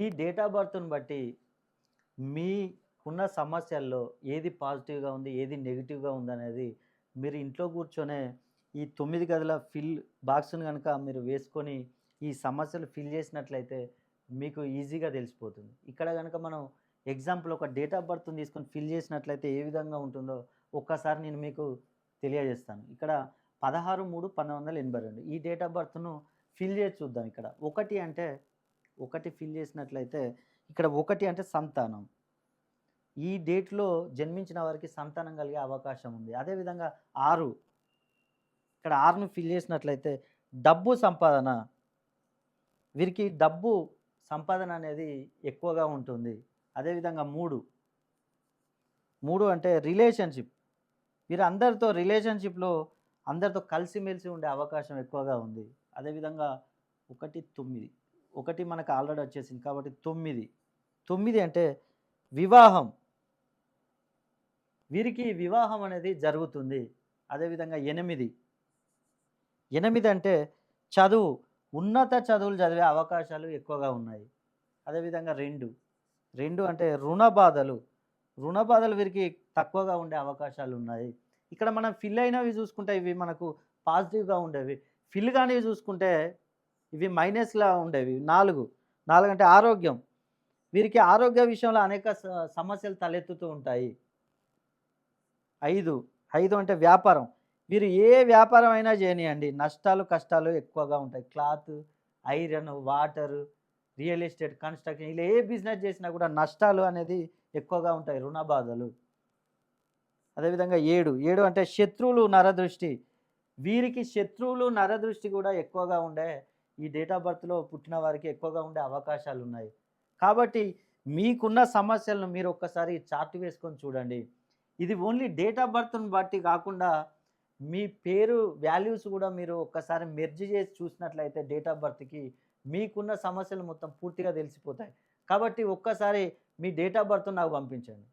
ఈ date of బర్త్‌ని బట్టి మీకున్న సమస్యల్లో ఏది పాజిటివ్‌గా ఉంది, ఏది నెగెటివ్‌గా ఉందనేది మీరు ఇంట్లో కూర్చొనే ఈ 9 గదుల బాక్స్‌ని గనక మీరు వేసుకొని ఈ సమస్యలు ఫిల్ చేసినట్లయితే మీకు ఈజీగా తెలిసిపోతుంది. ఇక్కడ గనక మనం ఎగ్జాంపుల్ ఒక డేట్ ఆఫ్ బర్త్‌ని తీసుకొని ఫిల్ చేసినట్లయితే ఏ విధంగా ఉంటుందో ఒక్కసారి నేను మీకు తెలియజేస్తాను. ఇక్కడ 16/3/1982 ఈ డేట్ ఆఫ్ బర్త్‌ను ఫిల్ చేసి చూద్దాం ఇక్కడ. 1 అంటే 1 ఫిల్ చేసినట్లయితే ఇక్కడ 1 అంటే సంతానం. ఈ డేట్‌లో జన్మించిన వారికి సంతానం కలిగే అవకాశం ఉంది. అదేవిధంగా 6 ఇక్కడ 6ను ఫిల్ చేసినట్లయితే డబ్బు సంపాదన. వీరికి డబ్బు సంపాదన అనేది ఎక్కువగా ఉంటుంది. అదేవిధంగా 3 అంటే రిలేషన్‌షిప్. వీరు రిలేషన్‌షిప్‌లో అందరితో కలిసిమెలిసి ఉండే అవకాశం ఎక్కువగా ఉంది. అదేవిధంగా 1, 9 1 మనకు ఆల్రెడీ వచ్చేసింది కాబట్టి 9. 9 అంటే వివాహం. వీరికి వివాహం అనేది జరుగుతుంది. అదేవిధంగా 8 అంటే చదువు. ఉన్నత చదువులు చదివే అవకాశాలు ఎక్కువగా ఉన్నాయి. అదేవిధంగా 2 అంటే రుణ బాధలు. రుణ బాధలు వీరికి తక్కువగా ఉండే అవకాశాలున్నాయి. ఇక్కడ మనం ఫిల్ అయినవి చూసుకుంటే ఇవి మనకు పాజిటివ్‌గా ఉండేవి. ఫిల్ కానివి చూసుకుంటే ఇవి మైనస్‌లా ఉండేవి. 4 అంటే ఆరోగ్యం. వీరికి ఆరోగ్య విషయంలో అనేక సమస్యలు తలెత్తుతూ ఉంటాయి. 5 అంటే వ్యాపారం. వీరు ఏ వ్యాపారం అయినా చేయనియండి నష్టాలు, కష్టాలు ఎక్కువగా ఉంటాయి. Cloth, iron, water, real estate, construction ఇలా ఏ బిజినెస్ చేసినా కూడా నష్టాలు అనేది ఎక్కువగా ఉంటాయి. రుణ బాధలు. అదేవిధంగా 7 అంటే శత్రువులు, నరదృష్టి. వీరికి శత్రువులు, నరదృష్టి కూడా ఎక్కువగా ఉండే ఈ డేట్ ఆఫ్ బర్త్‌లో పుట్టిన వారికి ఎక్కువగా ఉండే అవకాశాలున్నాయి. కాబట్టి మీకున్న సమస్యలను మీరు ఒక్కసారి చార్ట్ వేసుకొని చూడండి. ఇది ఓన్లీ డేట్ ఆఫ్ బర్త్‌ని బట్టి కాకుండా మీ పేరు వాల్యూస్ కూడా మీరు ఒక్కసారి మెర్జ్ చేసి చూసినట్లయితే డేట్ ఆఫ్ బర్త్‌కి మీకున్న సమస్యలు మొత్తం పూర్తిగా తెలిసిపోతాయి. కాబట్టి ఒక్కసారి మీ డేట్ ఆఫ్ బర్త్‌ని నాకు పంపించండి.